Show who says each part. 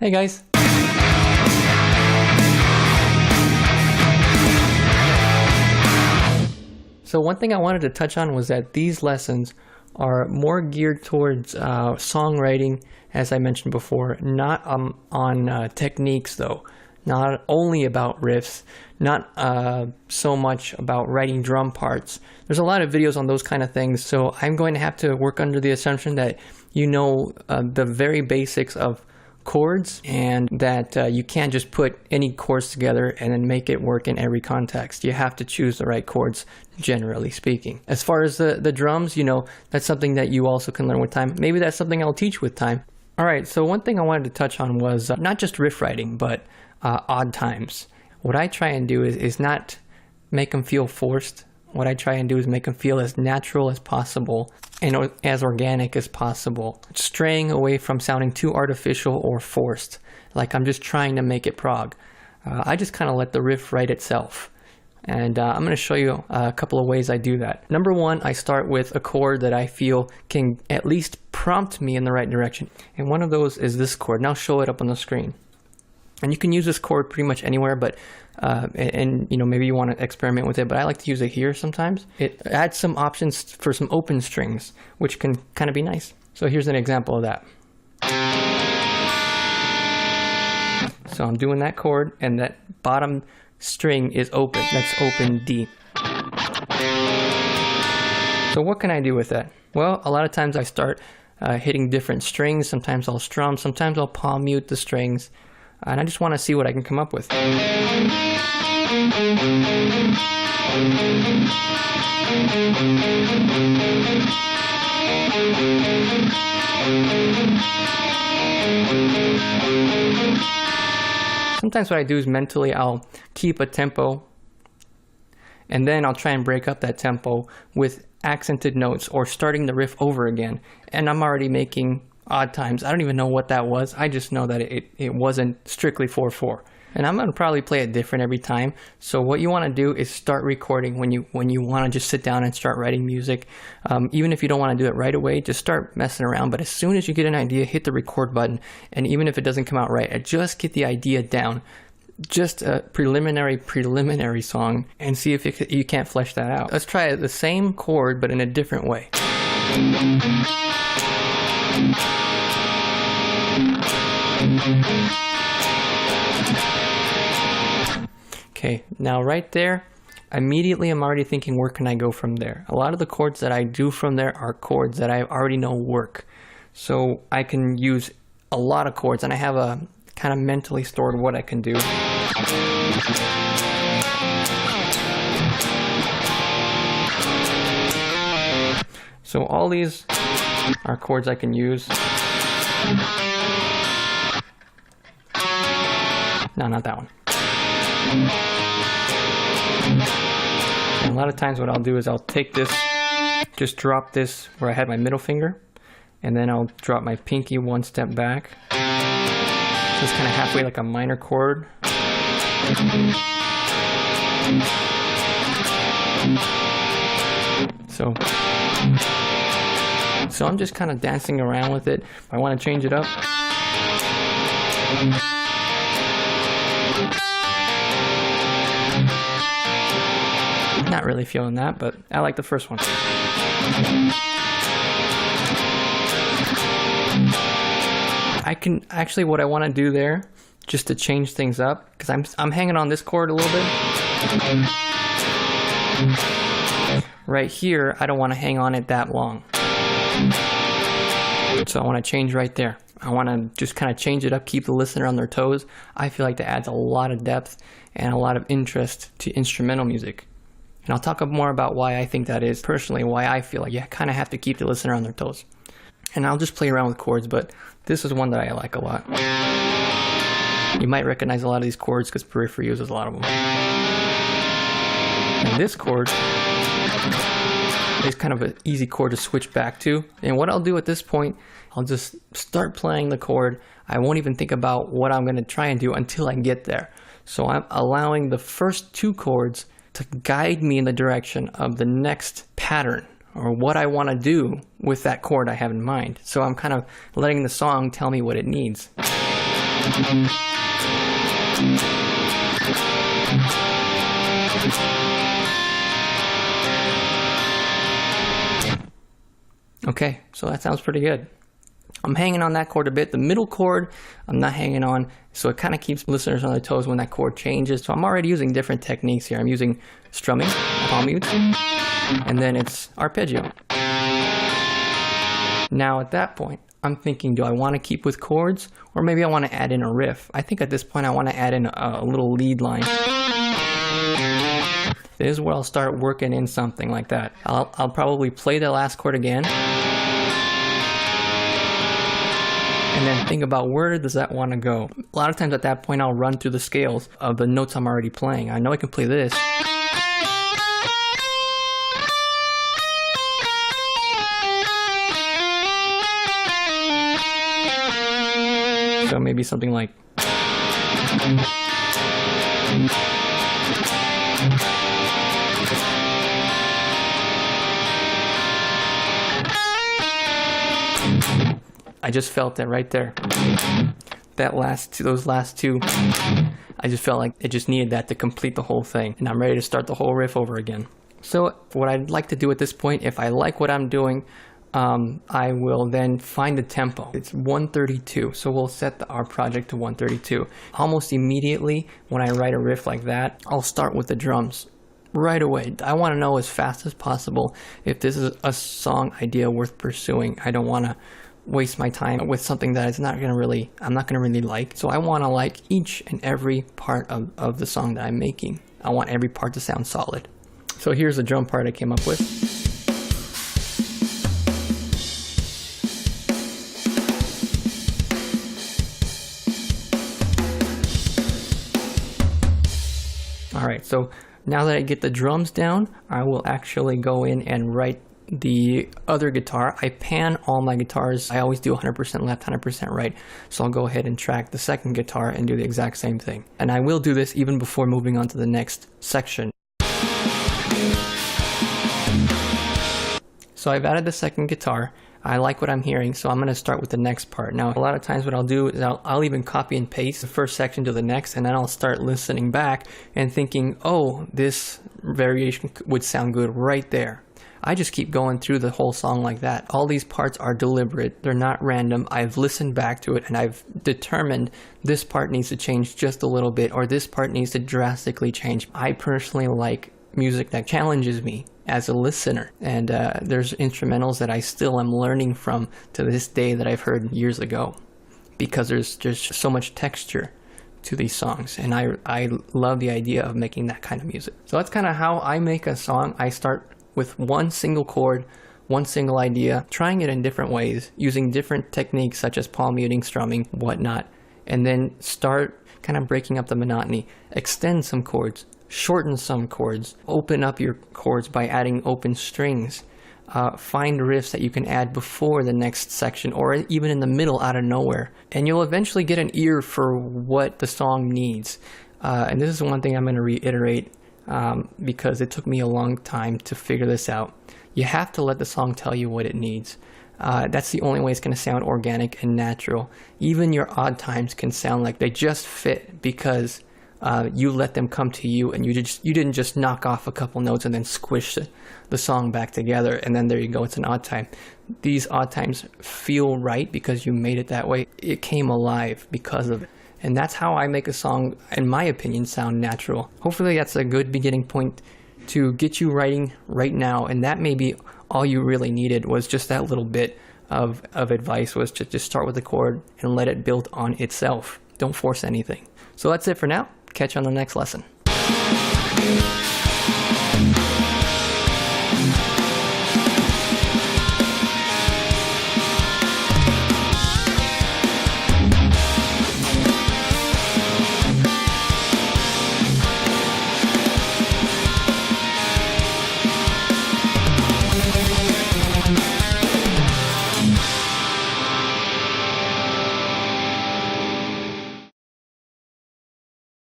Speaker 1: Hey guys! So one thing I wanted to touch on was that these lessons are more geared towards songwriting, as I mentioned before, not on techniques though. Not only about riffs, not so much about writing drum parts. There's a lot of videos on those kind of things, so I'm going to have to work under the assumption that you know the very basics of chords, and that you can't just put any chords together and then make it work in every context. You have to choose the right chords, generally speaking. As far as the drums, you know, that's something that you also can learn with time. Maybe that's something I'll teach with time. Alright, so one thing I wanted to touch on was not just riff writing, but odd times. What I try and do is not make them feel forced. What I try and do is make them feel as natural as possible and as organic as possible, straying away from sounding too artificial or forced, like I'm just trying to make it prog. I just kind of let the riff write itself, and I'm going to show you a couple of ways I do that. Number one, I start with a chord that I feel can at least prompt me in the right direction, and one of those is this chord, and I'll show it up on the screen. And you can use this chord pretty much anywhere, but and you know, maybe you want to experiment with it, but I like to use it here sometimes. It adds some options for some open strings, which can kind of be nice. So here's an example of that. So I'm doing that chord, and that bottom string is open. That's open D. So what can I do with that? Well, a lot of times I start hitting different strings. Sometimes I'll strum, sometimes I'll palm mute the strings. And I just want to see what I can come up with. Sometimes what I do is mentally I'll keep a tempo, and then I'll try and break up that tempo with accented notes or starting the riff over again. And I'm already making odd times. I don't even know what that was. I just know that it wasn't strictly 4/4. And I'm going to probably play it different every time. So what you want to do is start recording when you want to just sit down and start writing music. Even if you don't want to do it right away, just start messing around. But as soon as you get an idea, hit the record button. And even if it doesn't come out right, just get the idea down. Just a preliminary song, and see if you can't flesh that out. Let's try the same chord but in a different way. Okay, now right there, immediately I'm already thinking, where can I go from there? A lot of the chords that I do from there are chords that I already know work. So I can use a lot of chords, and I have a kind of mentally stored what I can do. So all these are chords I can use. No, not that one. And a lot of times what I'll do is I'll take this, just drop this where I had my middle finger, and then I'll drop my pinky one step back. So it's kind of halfway like a minor chord. So I'm just kind of dancing around with it. I want to change it up. Not really feeling that, but I like the first one. I can actually, what I want to do there, just to change things up, because I'm hanging on this chord a little bit. Right here, I don't want to hang on it that long. So I want to change right there. I want to just kind of change it up, keep the listener on their toes. I feel like that adds a lot of depth and a lot of interest to instrumental music. And I'll talk more about why I think that is, personally, why I feel like you kind of have to keep the listener on their toes. And I'll just play around with chords, but this is one that I like a lot. You might recognize a lot of these chords because Periphery uses a lot of them. And this chord is kind of an easy chord to switch back to. And what I'll do at this point, I'll just start playing the chord. I won't even think about what I'm going to try and do until I get there. So I'm allowing the first two chords to guide me in the direction of the next pattern, or what I want to do with that chord I have in mind. So I'm kind of letting the song tell me what it needs. Okay, so that sounds pretty good. I'm hanging on that chord a bit. The middle chord, I'm not hanging on, so it kind of keeps listeners on their toes when that chord changes. So I'm already using different techniques here. I'm using strumming, palm mute, and then it's arpeggio. Now at that point, I'm thinking, do I want to keep with chords, or maybe I want to add in a riff? I think at this point I want to add in a little lead line. This is where I'll start working in something like that. I'll probably play the last chord again, and then think about where does that want to go. A lot of times at that point I'll run through the scales of the notes I'm already playing. I know I can play this. So maybe something like I just felt that right there. Those last two, I just felt like it just needed that to complete the whole thing. And I'm ready to start the whole riff over again. So what I'd like to do at this point, if I like what I'm doing, I will then find the tempo. It's 132, so we'll set our project to 132. Almost immediately when I write a riff like that, I'll start with the drums right away. I want to know as fast as possible if this is a song idea worth pursuing. I don't want to waste my time with something that I'm not going to really like. So I want to like each and every part of the song that I'm making. I want every part to sound solid. So here's the drum part I came up with. Alright, so now that I get the drums down, I will actually go in and write the other guitar. I pan all my guitars. I always do 100% left, 100% right. So I'll go ahead and track the second guitar and do the exact same thing. And I will do this even before moving on to the next section. So I've added the second guitar. I like what I'm hearing, so I'm going to start with the next part. Now, a lot of times what I'll do is I'll even copy and paste the first section to the next, and then I'll start listening back and thinking, oh, this variation would sound good right there. I just keep going through the whole song like that. All these parts are deliberate. They're not random. I've listened back to it, and I've determined this part needs to change just a little bit, or this part needs to drastically change. I personally like music that challenges me as a listener, and there's instrumentals that I still am learning from to this day that I've heard years ago, because there's just so much texture to these songs, and I love the idea of making that kind of music. So that's kind of how I make a song. I start with one single chord, one single idea, trying it in different ways, using different techniques such as palm muting, strumming, whatnot, and then start kind of breaking up the monotony, extend some chords, shorten some chords, open up your chords by adding open strings, find riffs that you can add before the next section or even in the middle out of nowhere, and you'll eventually get an ear for what the song needs. And this is one thing I'm going to reiterate because it took me a long time to figure this out. You have to let the song tell you what it needs. That's the only way it's going to sound organic and natural. Even your odd times can sound like they just fit because you let them come to you, and you didn't just knock off a couple notes and then squish the song back together, and then there you go, it's an odd time. These odd times feel right because you made it that way. It came alive because of it. And that's how I make a song, in my opinion, sound natural. Hopefully that's a good beginning point to get you writing right now, and that may be all you really needed, was just that little bit of advice, was to just start with the chord and let it build on itself. Don't force anything. So that's it for now. Catch you on the next lesson.